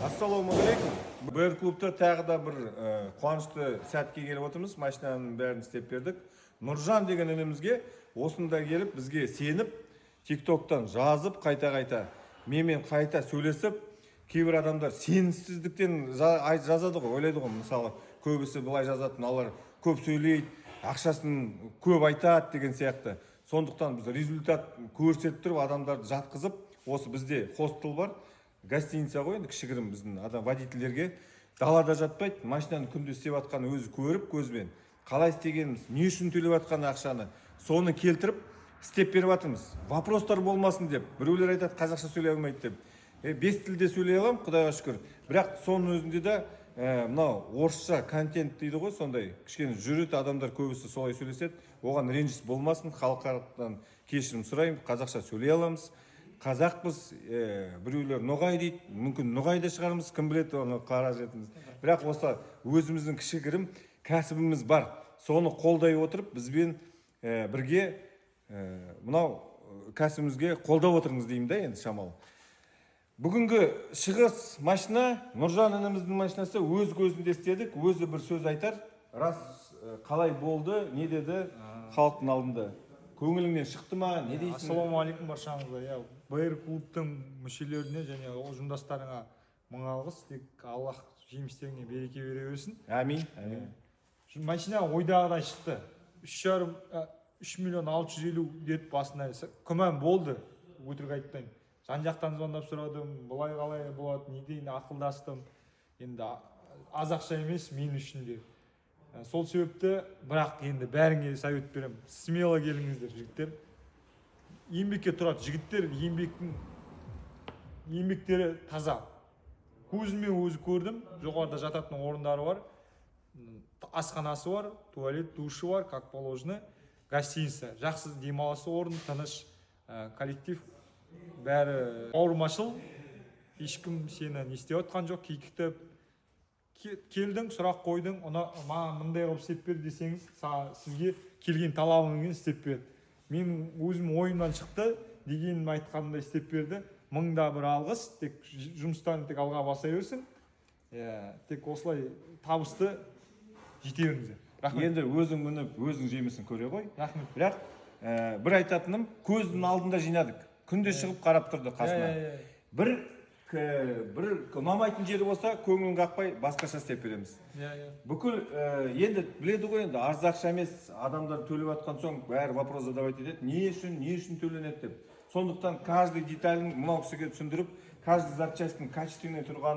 Ассалаумағалейкум. Бір клубта тағы да бір қуанышты сәтке келіп отырмыз. Машинаның бәрін істеп бердік. Нұржан деген інімізге осында келіп бізге сеніп, TikToktан жазып, қайта-қайта менімен қайта сөйлесіп, кейбір адамдар сенімсіздіктен жазады ғой, ойлайды ғой. Мысалы, көбісі былай жазатын, алар көп сөйлейді, ақшасын көп айтады деген сияқты. Сондықтан біз результат көрсетіп тұрып, адамдарды жатқызып, осы бізде хостел бар. Гостиница ғой, енді кішігірім біздің адам водительдерге далада жатпайды, машинаны күнде істеп жатқанын өзі көріп көзбен, қалай істегеніміз, не үшін төлеп жатқан ақшаны, соны келтіріп істеп беріп жатырмыз. Вопростар болмасын деп, біреулер айтады қазақша сөйлей алмайды деп. Бес тілде сөйлей аламын, Құдайға шүкір. Бірақ соның өзінде де мынау орысша контент дейді ғой, сондай кішкене жүреді, адамдар көбісі солай сөйлеседі. Оған ренжіс болмасын, халықтан кешірім сұраймын, қазақша сөйлей аламыз. Қазақпыз, біреулер ноғай дейді, мүмкін ноғай да шығармыз, кім біледі, оны қара жетіміз. Бірақ осы өзіміздің кішігірім кәсібіміз бар. Соны қолдай отырып, бізбен бірге мынау кәсібімізге қолдап отырыңыз деймін да, енді шамалы. Бүгінгі шығыс машина, Нұржан ініміздің машинасы, өз көзінде істедік, өзі бір сөз айтар. Рас қалай болды, не деді халықтың алдында? Көңіліңнен шықты ма, не дейсің? Ассалаумағалейкум баршаңызға. БР клубтың мүшелеріне және ұжымдастарыңа мың алғыс. Тек Аллах жемістеріңе береке бере берсін. Амин. Машина ойдағыдай шықты. 3 миллион 650 деп басында күмән болды, өтірік айтпаймын. Жан-жақтан звондап сұрадым, бұлай қалай болады, не дейін ақылдастым. Енді аз ақша емес мен үшін де. Сол себепті, бірақ енді бәріңе совет беремін. Смело келіңіздер, жігіттер. Еңбекке тұрады, жігіттер еңбектері таза. Көзіммен өзі көрдім, жоғарыда жататын орындары бар, асханасы бар, туалет, душы бар, как положено, гостиница. Жақсы демалысы орын, тыныш, коллектив, бәрі ауырмашыл. Ешкім сені не істеп отқан жоқ, кекітіп. Келдің, сұрақ қойдың, маған мындай қылып істеп бер десеңіз, сізге келген талабыңмен істеп берді. Мен өзім ойымнан шықты, дегенім айтқанымда істеп берді. Мыңда бір алғыс, тек жұмыстан тек алға баса берсін. Тек осылай табысты жете беріңіздер. Рахмет. Енді өзің мініп, өзің жемісін көре ғой. Рахмет. Бірақ бір айтатыным, көздің алдында жинадық. Күнде шығып қарап тұрды қасына. Бір ұнамайтын жері болса, көңілін қақпай басқаша істеп береміз. Бүкіл енді біледі ғой, енді арзы ақша емес, адамдар төлеп жатқан соң бәрі вопрос задавать етеді. Не үшін төленеді деп. Сондықтан каждый деталін мынау кісіге түсіндіріп, каждый запчастьтің качественный тұрғанын